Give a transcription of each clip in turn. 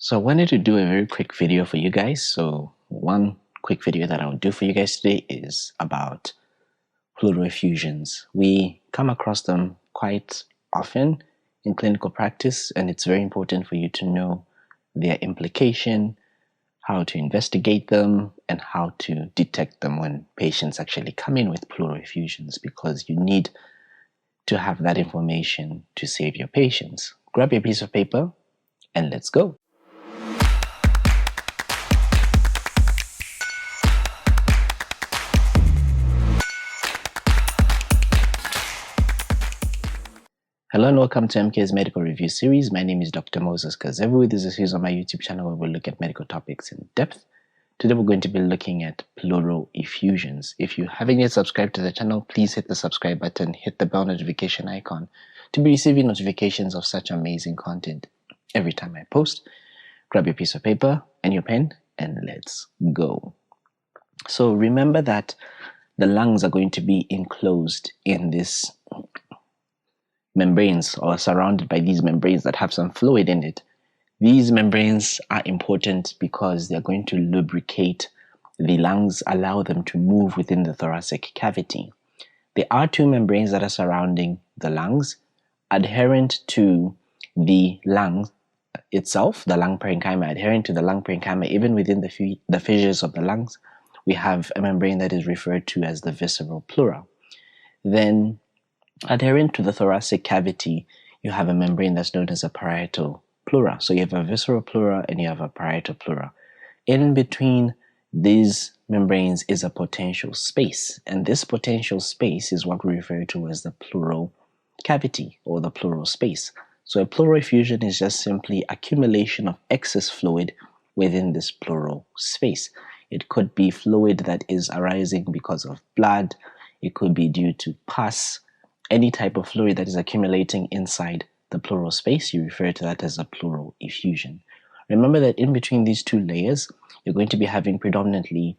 So I wanted to do a very quick video for you guys. So one quick video that I'll do for you guys today is about pleural effusions. We come across them quite often in clinical practice, and it's very important for you to know their implication, how to investigate them, and how to detect them when patients actually come in with pleural effusions, because you need to have that information to save your patients. Grab your piece of paper and let's go. Hello and welcome to MK's Medical Review Series. My name is Dr. Moses Kazevu. This is a series on my YouTube channel where we'll look at medical topics in depth. Today we're going to be looking at pleural effusions. If you haven't yet subscribed to the channel, please hit the subscribe button, hit the bell notification icon to be receiving notifications of such amazing content every time I post. Grab your piece of paper and your pen and let's go. So remember that the lungs are going to be enclosed in this membranes, or surrounded by these membranes that have some fluid in it. These membranes are important because they're going to lubricate the lungs, allow them to move within the thoracic cavity. There are two membranes that are surrounding the lungs, adherent to the lung itself, the lung parenchyma, adherent to the lung parenchyma, even within the fissures of the lungs. We have a membrane that is referred to as the visceral pleura. Then adherent to the thoracic cavity, you have a membrane that's known as a parietal pleura. So you have a visceral pleura and you have a parietal pleura. In between these membranes is a potential space, and this potential space is what we refer to as the pleural cavity or the pleural space. So a pleural effusion is just simply accumulation of excess fluid within this pleural space. It could be fluid that is arising because of blood. It could be due to pus. Any type of fluid that is accumulating inside the pleural space, you refer to that as a pleural effusion. Remember that in between these two layers, you're going to be having predominantly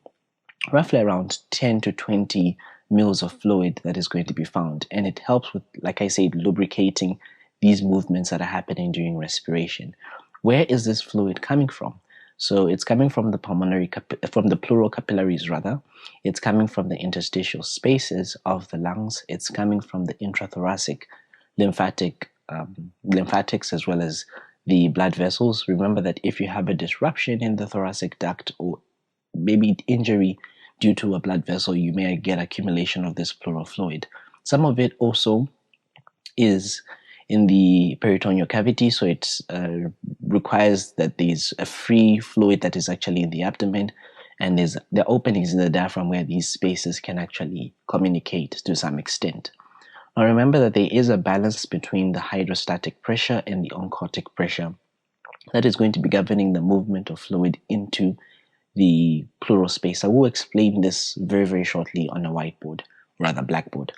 roughly around 10 to 20 mils of fluid that is going to be found. And it helps with, like I said, lubricating these movements that are happening during respiration. Where is this fluid coming from? So it's coming from the pleural capillaries rather. It's coming from the interstitial spaces of the lungs. It's coming from the intrathoracic lymphatics as well as the blood vessels. Remember that if you have a disruption in the thoracic duct or maybe injury due to a blood vessel, you may get accumulation of this pleural fluid. Some of it also is in the peritoneal cavity, so it requires that there's a free fluid that is actually in the abdomen, and there's the openings in the diaphragm where these spaces can actually communicate to some extent. Now remember that there is a balance between the hydrostatic pressure and the oncotic pressure that is going to be governing the movement of fluid into the pleural space. I will explain this very, very shortly on a whiteboard, rather blackboard.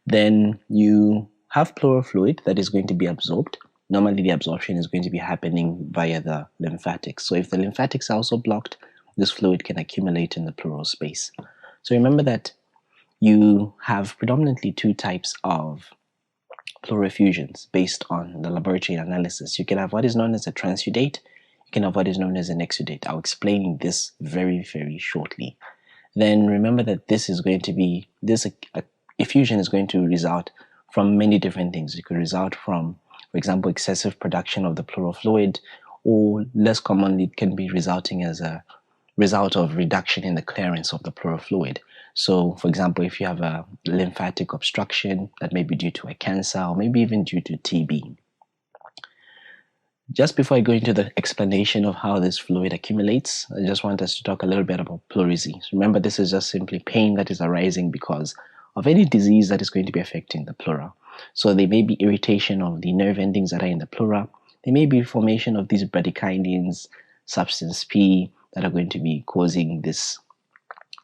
Then you have pleural fluid that is going to be absorbed. Normally the absorption is going to be happening via the lymphatics. So if the lymphatics are also blocked, this fluid can accumulate in the pleural space. So remember that you have predominantly two types of pleural effusions based on the laboratory analysis. You can have what is known as a transudate. You can have what is known as an exudate. I'll explain this very, very shortly. Then remember that this effusion is going to result from many different things. It could result from, for example, excessive production of the pleural fluid, or less commonly, it can be resulting as a result of reduction in the clearance of the pleural fluid. So, for example, if you have a lymphatic obstruction, that may be due to a cancer or maybe even due to TB. Just before I go into the explanation of how this fluid accumulates, I just want us to talk a little bit about pleurisy. Remember, this is just simply pain that is arising because of any disease that is going to be affecting the pleura. So there may be irritation of the nerve endings that are in the pleura. There may be formation of these bradykindins, substance P, that are going to be causing this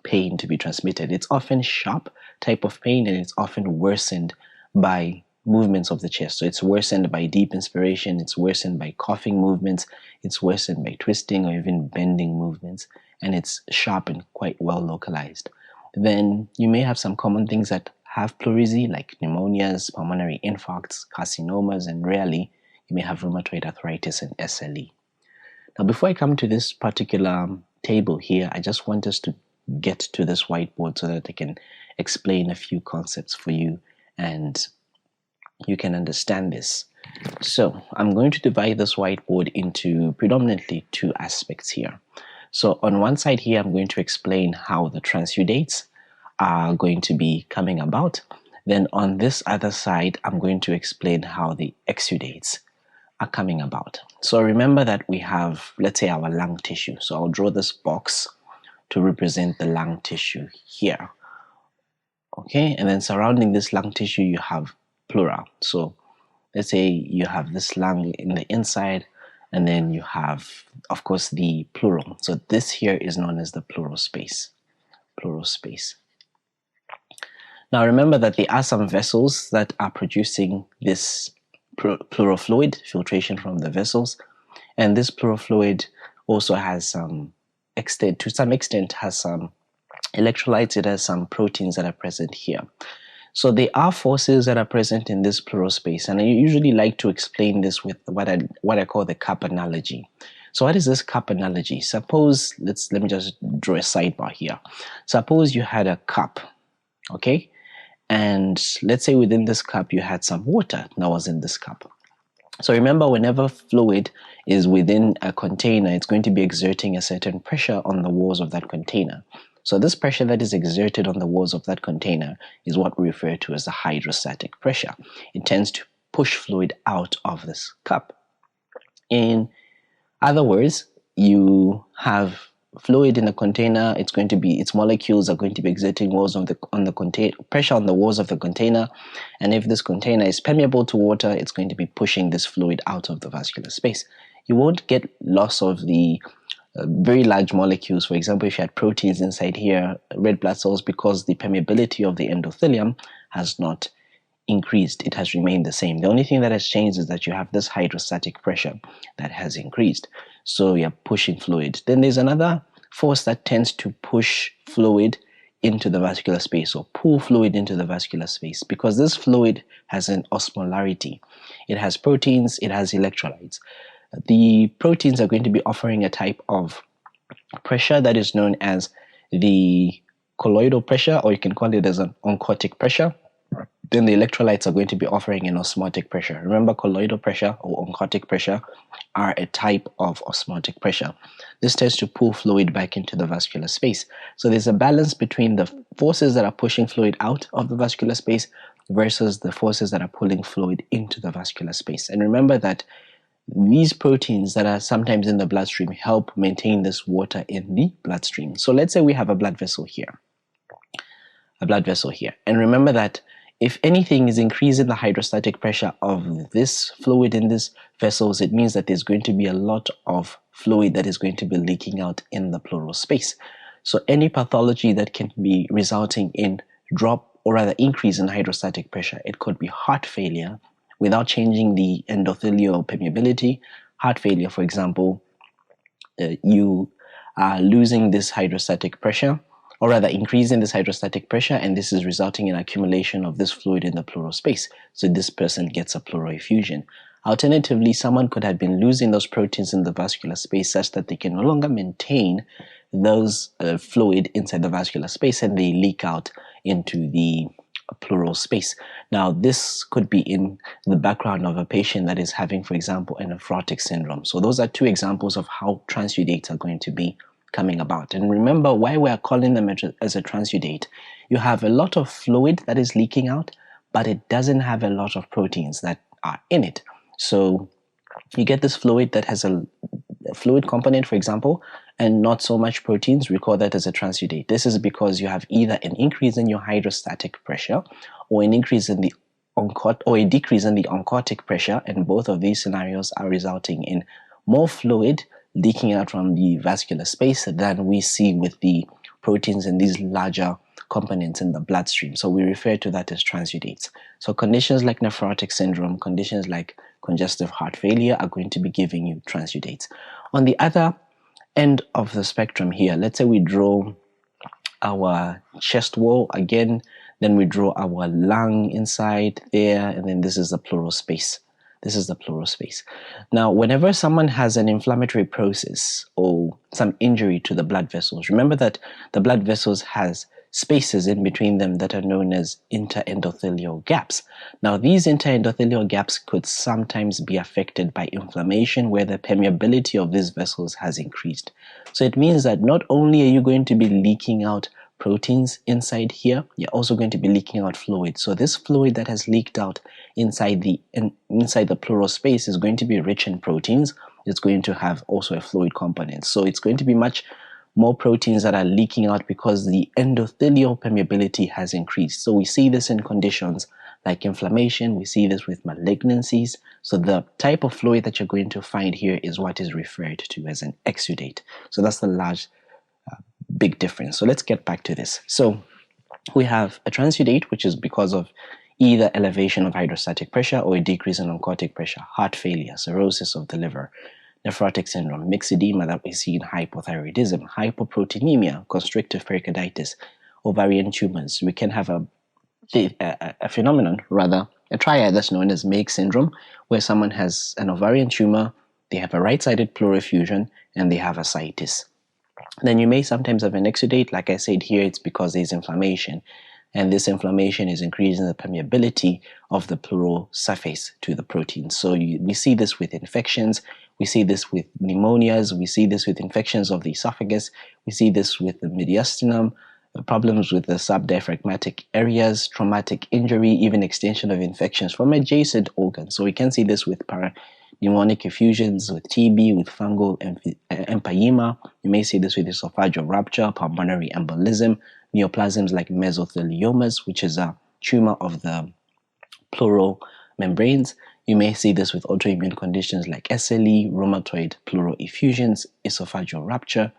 pain to be transmitted. It's often sharp type of pain, and it's often worsened by movements of the chest. So it's worsened by deep inspiration, it's worsened by coughing movements, it's worsened by twisting or even bending movements, and it's sharp and quite well localized. Then you may have some common things that have pleurisy, like pneumonias, pulmonary infarcts, carcinomas, and rarely you may have rheumatoid arthritis and SLE. Now, before I come to this particular table here, I just want us to get to this whiteboard so that I can explain a few concepts for you and you can understand this. So I'm going to divide this whiteboard into predominantly two aspects here. So on one side here, I'm going to explain how the transudates are going to be coming about. Then on this other side, I'm going to explain how the exudates are coming about. So remember that we have, let's say, our lung tissue. So I'll draw this box to represent the lung tissue here. Okay, and then surrounding this lung tissue, you have pleura. So let's say you have this lung in the inside, and then you have, of course, the pleural. So this here is known as the pleural space. Pleural space. Now remember that there are some vessels that are producing this pleural fluid, filtration from the vessels, and this pleural fluid also has some extent, to some extent, has some electrolytes. It has some proteins that are present here. So there are forces that are present in this pleural space, and I usually like to explain this with what I call the cup analogy. So what is this cup analogy? Suppose, let me just draw a sidebar here. Suppose you had a cup, okay? And let's say within this cup you had some water that was in this cup. So remember, whenever fluid is within a container, it's going to be exerting a certain pressure on the walls of that container. So this pressure that is exerted on the walls of that container is what we refer to as the hydrostatic pressure. It tends to push fluid out of this cup. In other words, you have fluid in a container. It's going to be, its molecules are going to be exerting pressure on the walls of the container, and if this container is permeable to water, it's going to be pushing this fluid out of the vascular space. You won't get loss of the very large molecules. For example, if you had proteins inside here, red blood cells, because the permeability of the endothelium has not increased, it has remained the same. The only thing that has changed is that you have this hydrostatic pressure that has increased. So you're pushing fluid. Then there's another force that tends to push fluid into the vascular space, or pull fluid into the vascular space, because this fluid has an osmolarity. It has proteins, it has electrolytes. The proteins are going to be offering a type of pressure that is known as the colloidal pressure, or you can call it as an oncotic pressure. Then the electrolytes are going to be offering an osmotic pressure. Remember, colloidal pressure or oncotic pressure are a type of osmotic pressure. This tends to pull fluid back into the vascular space. So there's a balance between the forces that are pushing fluid out of the vascular space versus the forces that are pulling fluid into the vascular space. And remember that these proteins that are sometimes in the bloodstream help maintain this water in the bloodstream. So let's say we have a blood vessel here. And remember that if anything is increasing the hydrostatic pressure of this fluid in these vessels, it means that there's going to be a lot of fluid that is going to be leaking out in the pleural space. So any pathology that can be resulting in drop, or rather increase in hydrostatic pressure, it could be heart failure without changing the endothelial permeability. Heart failure, for example, you are losing this hydrostatic pressure, or rather increasing this hydrostatic pressure, and this is resulting in accumulation of this fluid in the pleural space. So this person gets a pleural effusion. Alternatively, someone could have been losing those proteins in the vascular space such that they can no longer maintain those fluid inside the vascular space, and they leak out into the pleural space. Now, this could be in the background of a patient that is having, for example, a nephrotic syndrome. So those are two examples of how transudates are going to be coming about. And remember why we are calling them as a transudate. You have a lot of fluid that is leaking out, but it doesn't have a lot of proteins that are in it. So you get this fluid that has a fluid component, for example, and not so much proteins. We call that as a transudate. This is because you have either an increase in your hydrostatic pressure, or an increase in the or a decrease in the oncotic pressure, and both of these scenarios are resulting in more fluid leaking out from the vascular space than we see with the proteins in these larger components in the bloodstream. So we refer to that as transudates. So conditions like nephrotic syndrome, conditions like congestive heart failure are going to be giving you transudates. On the other end of the spectrum here, let's say we draw our chest wall again, then we draw our lung inside there, and then this is the pleural space. This is the pleural space. Now, whenever someone has an inflammatory process or some injury to the blood vessels, remember that the blood vessels has spaces in between them that are known as interendothelial gaps. Now, these interendothelial gaps could sometimes be affected by inflammation where the permeability of these vessels has increased. So it means that not only are you going to be leaking out proteins inside here, you're also going to be leaking out fluid. So this fluid that has leaked out inside the pleural space is going to be rich in proteins. It's going to have also a fluid component. So it's going to be much more proteins that are leaking out because the endothelial permeability has increased. So we see this in conditions like inflammation. We see this with malignancies. So the type of fluid that you're going to find here is what is referred to as an exudate. So that's the large big difference. So let's get back to this. So we have a transudate, which is because of either elevation of hydrostatic pressure or a decrease in oncotic pressure, heart failure, cirrhosis of the liver, nephrotic syndrome, mixed edema that we see in hypothyroidism, hypoproteinemia, constrictive pericarditis, ovarian tumors. We can have a phenomenon, rather, a triad that's known as Meigs syndrome, where someone has an ovarian tumor, they have a right-sided pleural effusion, and they have ascites. Then you may sometimes have an exudate. Like I said here, it's because there's inflammation, and this inflammation is increasing the permeability of the pleural surface to the protein. So we see this with infections, we see this with pneumonias, we see this with infections of the esophagus, we see this with the mediastinum, problems with the subdiaphragmatic areas, traumatic injury, even extension of infections from adjacent organs. So we can see this with pneumonic effusions, with TB, with fungal empyema. You may see this with esophageal rupture, pulmonary embolism, neoplasms like mesotheliomas, which is a tumor of the pleural membranes. You may see this with autoimmune conditions like SLE, rheumatoid pleural effusions, esophageal rupture,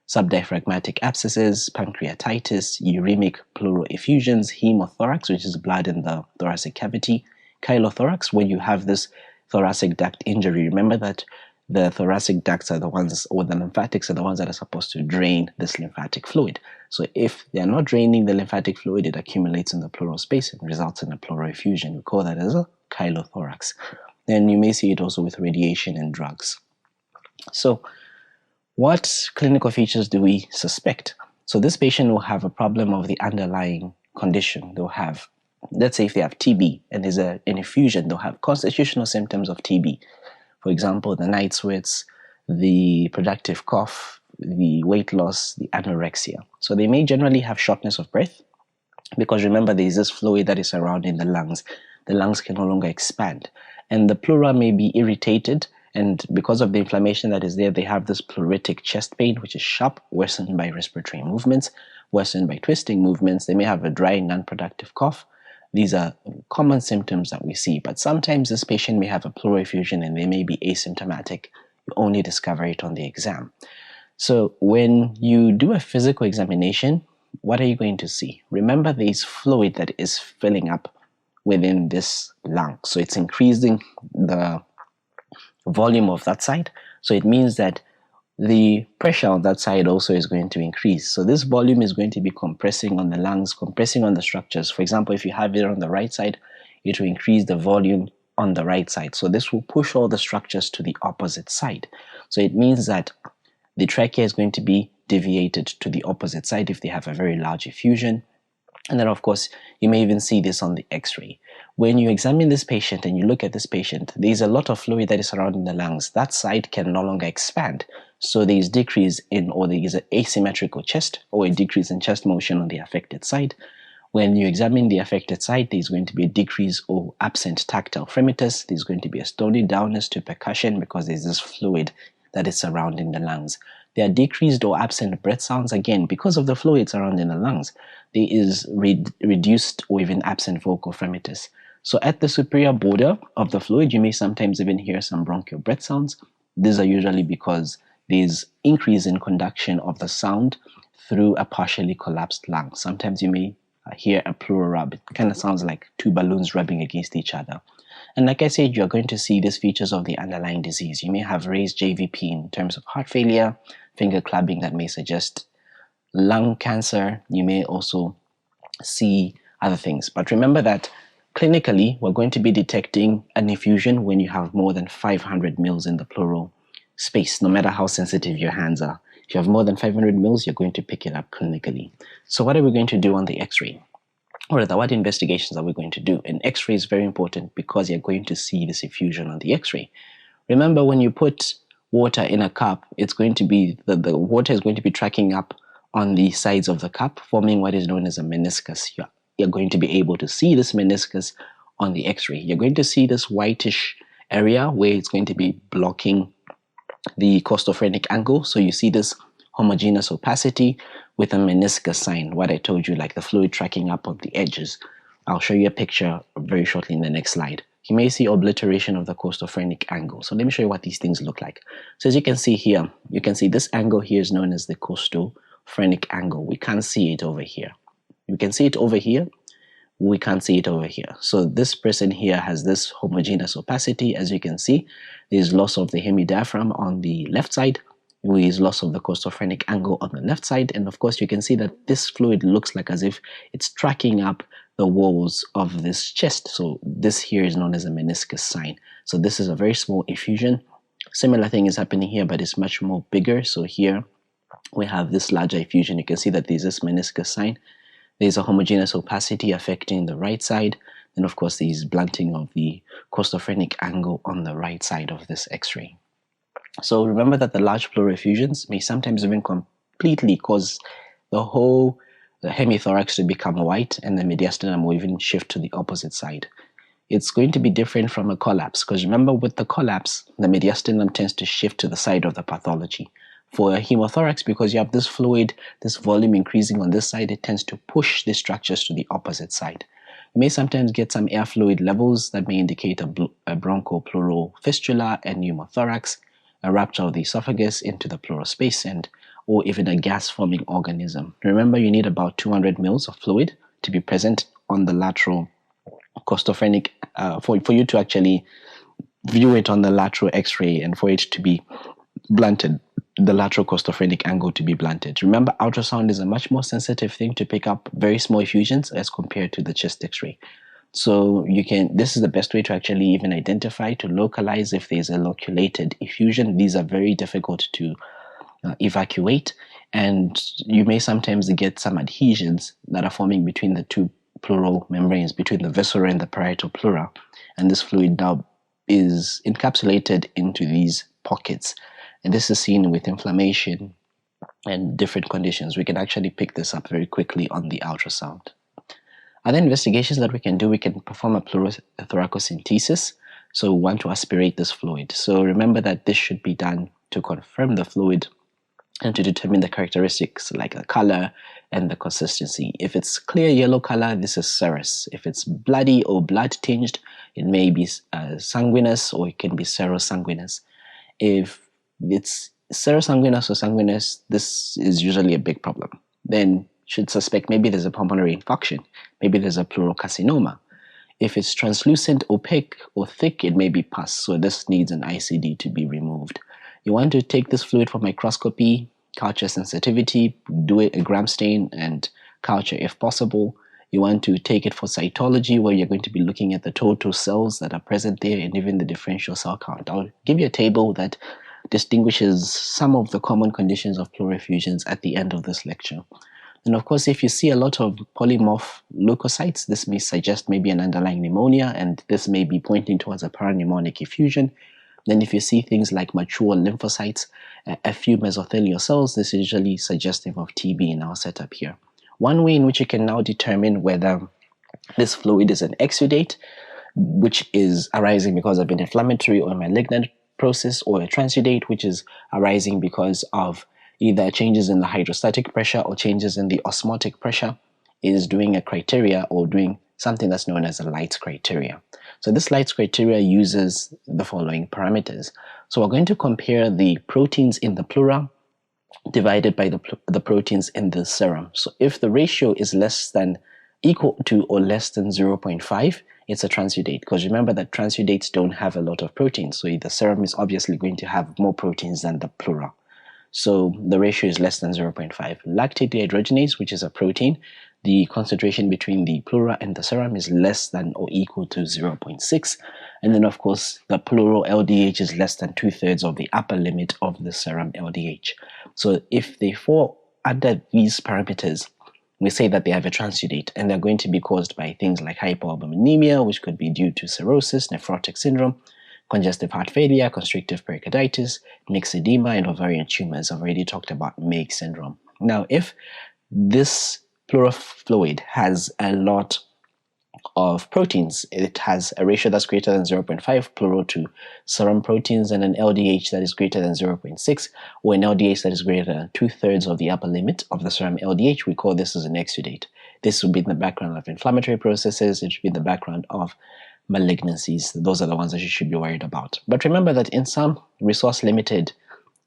subdiaphragmatic abscesses, pancreatitis, uremic pleural effusions, hemothorax, which is blood in the thoracic cavity, chylothorax, when you have this thoracic duct injury. Remember that the thoracic ducts are the ones, or the lymphatics are the ones that are supposed to drain this lymphatic fluid. So if they are not draining the lymphatic fluid, it accumulates in the pleural space and results in a pleural effusion. We call that as a chylothorax. Then you may see it also with radiation and drugs. So what clinical features do we suspect? So this patient will have a problem of the underlying condition. They'll have, let's say if they have TB and there's an effusion, they'll have constitutional symptoms of TB. For example, the night sweats, the productive cough, the weight loss, the anorexia. So they may generally have shortness of breath because remember there is this fluid that is surrounding the lungs. The lungs can no longer expand and the pleura may be irritated, and because of the inflammation that is there, they have this pleuritic chest pain, which is sharp, worsened by respiratory movements, worsened by twisting movements. They may have a dry, non-productive cough. These are common symptoms that we see, but sometimes this patient may have a pleural effusion and they may be asymptomatic. You only discover it on the exam. So when you do a physical examination, what are you going to see? Remember, there is fluid that is filling up within this lung. So it's increasing the volume of that side. So it means that the pressure on that side also is going to increase. So this volume is going to be compressing on the lungs, compressing on the structures. For example, if you have it on the right side, it will increase the volume on the right side. So this will push all the structures to the opposite side. So it means that the trachea is going to be deviated to the opposite side if they have a very large effusion. And then, of course, you may even see this on the x-ray. When you examine this patient and you look at this patient, there's a lot of fluid that is surrounding the lungs. That side can no longer expand. So there's decrease in, or there is an asymmetrical chest or a decrease in chest motion on the affected side. When you examine the affected side, there's going to be a decrease or absent tactile fremitus. There's going to be a stony downness to percussion because there's this fluid that is surrounding the lungs. There are decreased or absent breath sounds, again, because of the fluid surrounding the lungs. There is reduced or even absent vocal fremitus. So at the superior border of the fluid, you may sometimes even hear some bronchial breath sounds. These are usually because there's increase in conduction of the sound through a partially collapsed lung. Sometimes you may hear a pleural rub. It kind of sounds like two balloons rubbing against each other. And like I said, you're going to see these features of the underlying disease. You may have raised JVP in terms of heart failure, finger clubbing that may suggest lung cancer. You may also see other things. But remember that Clinically, we're going to be detecting an effusion when you have more than 500 mils in the pleural space, no matter how sensitive your hands are. If you have more than 500 mils, you're going to pick it up clinically. So what are we going to do on the X-ray? Or rather, what investigations are we going to do? An X-ray is very important because you're going to see this effusion on the X-ray. Remember, when you put water in a cup, it's going to be, the water is going to be tracking up on the sides of the cup, forming what is known as a meniscus. You're going to be able to see this meniscus on the X-ray. You're going to see this whitish area where it's going to be blocking the costophrenic angle. So you see this homogeneous opacity with a meniscus sign, what I told you, like the fluid tracking up on the edges. I'll show you a picture very shortly in the next slide. You may see obliteration of the costophrenic angle. So let me show you what these things look like. So as you can see here, you can see this angle here is known as the costophrenic angle. We can't see it over here. We can see it over here. We can't see it over here. So this person here has this homogeneous opacity. As you can see, there's loss of the hemidiaphragm on the left side. There is loss of the costophrenic angle on the left side. And of course, you can see that this fluid looks like as if it's tracking up the walls of this chest. So this here is known as a meniscus sign. So this is a very small effusion. Similar thing is happening here, but it's much more bigger. So here we have this larger effusion. You can see that there's this meniscus sign. There's a homogeneous opacity affecting the right side. And of course, there's blunting of the costophrenic angle on the right side of this X-ray. So remember that the large pleural effusions may sometimes even completely cause the hemithorax to become white, and the mediastinum will even shift to the opposite side. It's going to be different from a collapse, because remember, with the collapse, the mediastinum tends to shift to the side of the pathology. For a hemothorax, because you have this fluid, this volume increasing on this side, it tends to push the structures to the opposite side. You may sometimes get some air fluid levels that may indicate a bronchopleural fistula and pneumothorax, a rupture of the esophagus into the pleural space, or even a gas-forming organism. Remember, you need about 200 mils of fluid to be present on the lateral costophrenic, for you to actually view it on the lateral X-ray and for it to be blunted, the lateral costophrenic angle to be blunted. Remember, ultrasound is a much more sensitive thing to pick up very small effusions as compared to the chest X-ray. So this is the best way to actually even identify, to localize if there's a loculated effusion. These are very difficult to evacuate, and you may sometimes get some adhesions that are forming between the two pleural membranes, between the viscera and the parietal pleura, and this fluid now is encapsulated into these pockets. And this is seen with inflammation and different conditions. We can actually pick this up very quickly on the ultrasound. Other investigations that we can do, we can perform a pleural thoracocentesis. So we want to aspirate this fluid. So remember that this should be done to confirm the fluid and to determine the characteristics like the color and the consistency. If it's clear yellow color, this is serous. If it's bloody or blood tinged, it may be sanguinous, or it can be serosanguinous. If it's serosanguinous or sanguinous, this is usually a big problem. Then should suspect maybe there's a pulmonary infarction, maybe there's a pleural carcinoma. If it's translucent, opaque, or thick, it may be pus. So this needs an ICD to be removed. You want to take this fluid for microscopy, culture sensitivity, do a gram stain and culture if possible. You want to take it for cytology, where you're going to be looking at the total cells that are present there and even the differential cell count. I'll give you a table that distinguishes some of the common conditions of pleural effusions at the end of this lecture. And of course, if you see a lot of polymorph leukocytes, this may suggest maybe an underlying pneumonia, and this may be pointing towards a parapneumonic effusion. Then if you see things like mature lymphocytes, a few mesothelial cells, this is usually suggestive of TB in our setup here. One way in which you can now determine whether this fluid is an exudate, which is arising because of an inflammatory or malignant process, or a transudate, which is arising because of either changes in the hydrostatic pressure or changes in the osmotic pressure, is doing a criteria or doing something that's known as a Light's criteria. So this Light's criteria uses the following parameters. So we're going to compare the proteins in the pleura divided by the proteins in the serum. So if the ratio is equal to or less than 0.5, it's a transudate, because remember that transudates don't have a lot of proteins. So the serum is obviously going to have more proteins than the pleura. So the ratio is less than 0.5. Lactate dehydrogenase, which is a protein, the concentration between the pleura and the serum is less than or equal to 0.6. And then, of course, the pleural LDH is less than 2/3 of the upper limit of the serum LDH. So if they fall under these parameters, we say that they have a transudate, and they're going to be caused by things like hypoalbuminemia, which could be due to cirrhosis, nephrotic syndrome, congestive heart failure, constrictive pericarditis, mixed edema, and ovarian tumors. I've already talked about Meigs syndrome. Now, if this pleural fluid has a lot of proteins, it has a ratio that's greater than 0.5 pleural to serum proteins, and an LDH that is greater than 0.6, or an LDH that is greater than 2/3 of the upper limit of the serum LDH, we call this as an exudate. This would be in the background of inflammatory processes. It should be in the background of malignancies. Those are the ones that you should be worried about. But remember that in some resource limited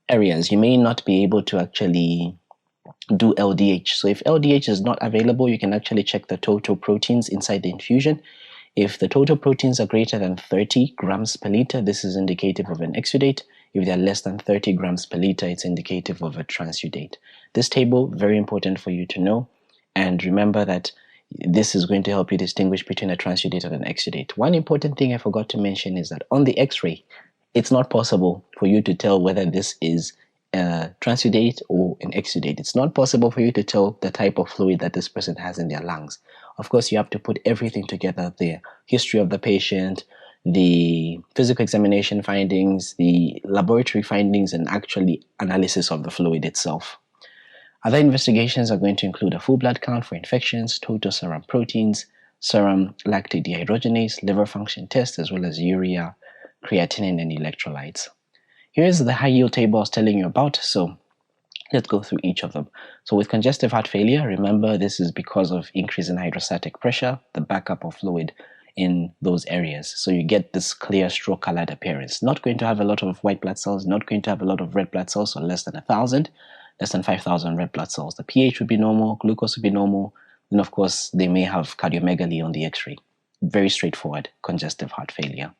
areas, you may not be able to actually do LDH. So if LDH is not available, you can actually check the total proteins inside the infusion. If the total proteins are greater than 30 grams per liter, this is indicative of an exudate. If they're less than 30 grams per liter, it's indicative of a transudate. This table, very important for you to know. And remember that this is going to help you distinguish between a transudate and an exudate. One important thing I forgot to mention is that on the X-ray, it's not possible for you to tell whether this is a transudate or an exudate. It's not possible for you to tell the type of fluid that this person has in their lungs. Of course, you have to put everything together: the history of the patient, the physical examination findings, the laboratory findings, and actually analysis of the fluid itself. Other investigations are going to include a full blood count for infections, total serum proteins, serum lactate dehydrogenase, liver function test, as well as urea, creatinine, and electrolytes. Here's the high yield table I was telling you about. So let's go through each of them. So with congestive heart failure, remember this is because of increase in hydrostatic pressure, the backup of fluid in those areas. So you get this clear straw colored appearance. Not going to have a lot of white blood cells, not going to have a lot of red blood cells, so less than 1,000, less than 5,000 red blood cells. The pH would be normal, glucose would be normal, and of course they may have cardiomegaly on the X-ray. Very straightforward congestive heart failure.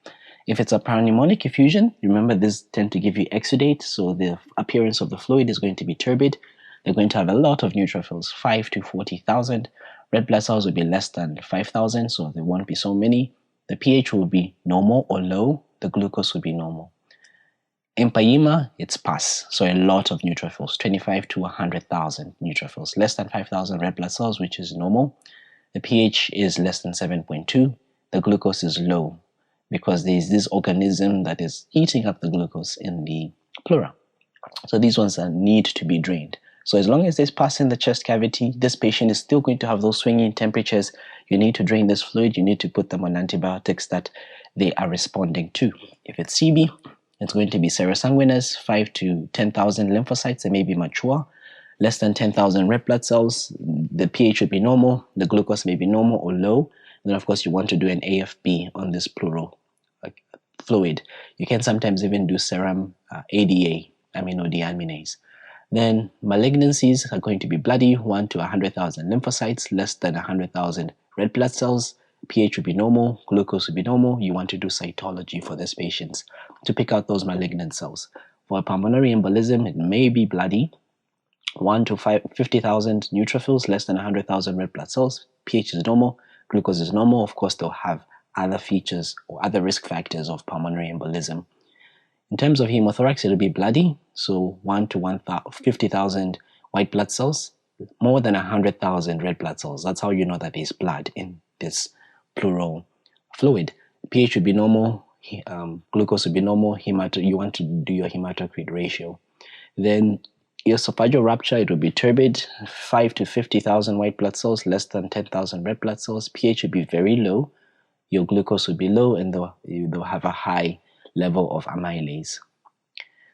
If it's a pneumonic effusion, remember this tend to give you exudate, so the appearance of the fluid is going to be turbid. They're going to have a lot of neutrophils, 5 to 40,000. Red blood cells will be less than 5,000, so there won't be so many. The pH will be normal or low. The glucose will be normal. Empyema, it's pus, so a lot of neutrophils, 25 to 100,000 neutrophils. Less than 5,000 red blood cells, which is normal. The pH is less than 7.2. The glucose is low, because there's this organism that is eating up the glucose in the pleura. So these ones need to be drained. So as long as there's pus in the chest cavity, this patient is still going to have those swinging temperatures. You need to drain this fluid. You need to put them on antibiotics that they are responding to. If it's CB, it's going to be serosanguinous, 5 to 10,000 lymphocytes. They may be mature. Less than 10,000 red blood cells. The pH should be normal. The glucose may be normal or low. And then, of course, you want to do an AFB on this pleural fluid. You can sometimes even do serum ADA, aminodeaminase. Then malignancies are going to be bloody, 1 to 100,000 lymphocytes, less than 100,000 red blood cells. pH will be normal, glucose will be normal. You want to do cytology for these patients to pick out those malignant cells. For a pulmonary embolism, it may be bloody, 1 to 50,000 neutrophils, less than 100,000 red blood cells. pH is normal, glucose is normal. Of course, they'll have other features or other risk factors of pulmonary embolism. In terms of hemothorax, it'll be bloody, so 1 to 50,000 white blood cells, more than 100,000 red blood cells. That's how you know that there's blood in this pleural fluid. pH would be normal, glucose would be normal, you want to do your hematocrit ratio. Then esophageal rupture, it will be turbid, 5 to 50,000 white blood cells, less than 10,000 red blood cells. pH would be very low, your glucose will be low, and they'll have a high level of amylase.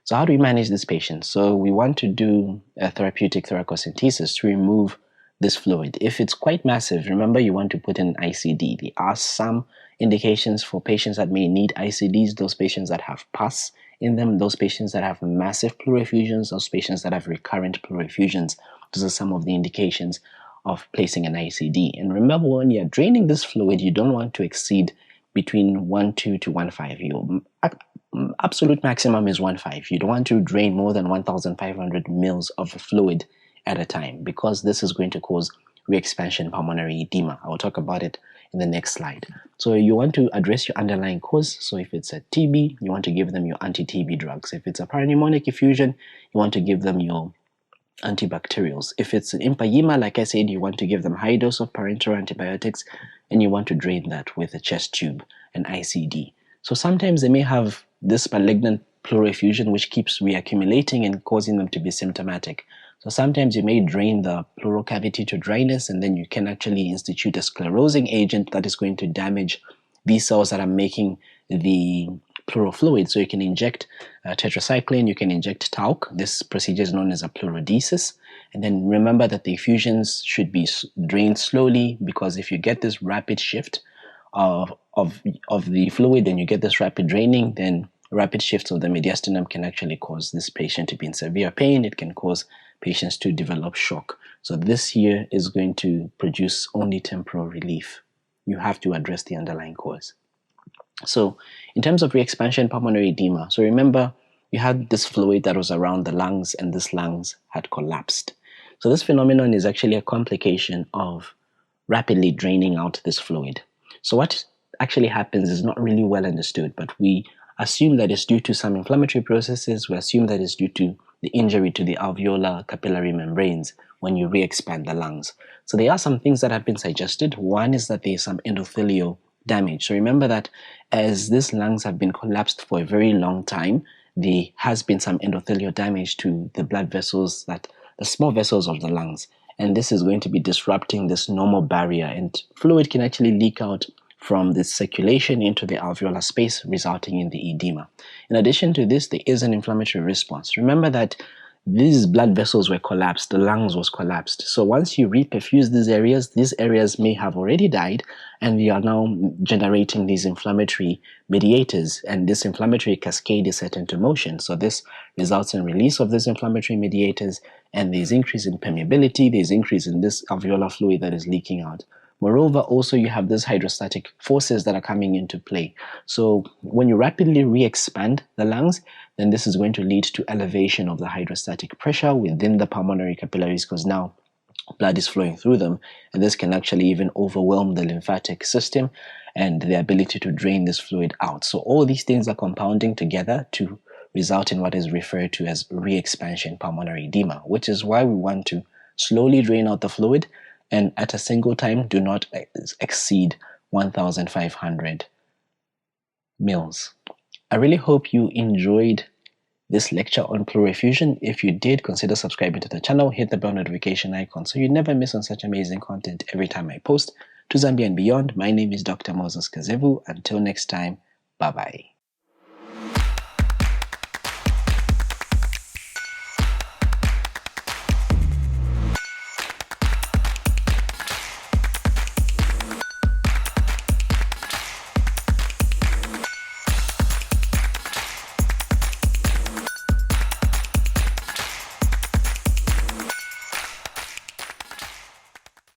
So how do we manage this patient? So we want to do a therapeutic thoracocentesis to remove this fluid. If it's quite massive, remember you want to put in ICD. There are some indications for patients that may need ICDs, those patients that have pus in them, those patients that have massive pleural effusions, those patients that have recurrent pleural effusions. Those are some of the indications of placing an ICD. And remember, when you're draining this fluid, you don't want to exceed between 1.2 to 1.5. Your absolute maximum is 1.5. You don't want to drain more than 1,500 mils of fluid at a time, because this is going to cause re-expansion pulmonary edema. I will talk about it in the next slide. So you want to address your underlying cause. So if it's a TB, you want to give them your anti-TB drugs. If it's a pneumonic effusion, you want to give them your antibacterials. If it's an empyema, like I said, you want to give them high dose of parenteral antibiotics, and you want to drain that with a chest tube, an ICD. So sometimes they may have this malignant pleural effusion which keeps reaccumulating and causing them to be symptomatic. So sometimes you may drain the pleural cavity to dryness, and then you can actually institute a sclerosing agent that is going to damage these cells that are making the pleural fluid. So you can inject tetracycline, you can inject talc. This procedure is known as a pleurodesis. And then remember that the effusions should be drained slowly, because if you get this rapid shift of the fluid, then you get this rapid draining, then rapid shifts of the mediastinum can actually cause this patient to be in severe pain. It can cause patients to develop shock. So this here is going to produce only temporal relief. You have to address the underlying cause. So in terms of re-expansion pulmonary edema, so remember you had this fluid that was around the lungs, and this lungs had collapsed. So this phenomenon is actually a complication of rapidly draining out this fluid. So what actually happens is not really well understood, but we assume that it's due to some inflammatory processes. We assume that it's due to the injury to the alveolar capillary membranes when you re-expand the lungs. So there are some things that have been suggested. One is that there is some endothelial damage. So remember that as these lungs have been collapsed for a very long time, there has been some endothelial damage to the blood vessels, that the small vessels of the lungs, and this is going to be disrupting this normal barrier, and fluid can actually leak out from the circulation into the alveolar space, resulting in the edema. In addition to this, there is an inflammatory response. Remember that these blood vessels were collapsed, the lungs was collapsed. So once you reperfuse these areas may have already died, and they are now generating these inflammatory mediators, and this inflammatory cascade is set into motion. So this results in release of these inflammatory mediators, and there's increase in permeability, there's increase in this alveolar fluid that is leaking out. Moreover, also you have these hydrostatic forces that are coming into play. So when you rapidly re-expand the lungs, then this is going to lead to elevation of the hydrostatic pressure within the pulmonary capillaries, because now blood is flowing through them, and this can actually even overwhelm the lymphatic system and the ability to drain this fluid out. So all these things are compounding together to result in what is referred to as re-expansion pulmonary edema, which is why we want to slowly drain out the fluid, and at a single time do not exceed 1,500 mils. I really hope you enjoyed this lecture on pleural effusion. If you did, consider subscribing to the channel, hit the bell notification icon so you never miss on such amazing content every time I post. To Zambia and beyond, my name is Dr. Moses Kazevu. Until next time, bye-bye.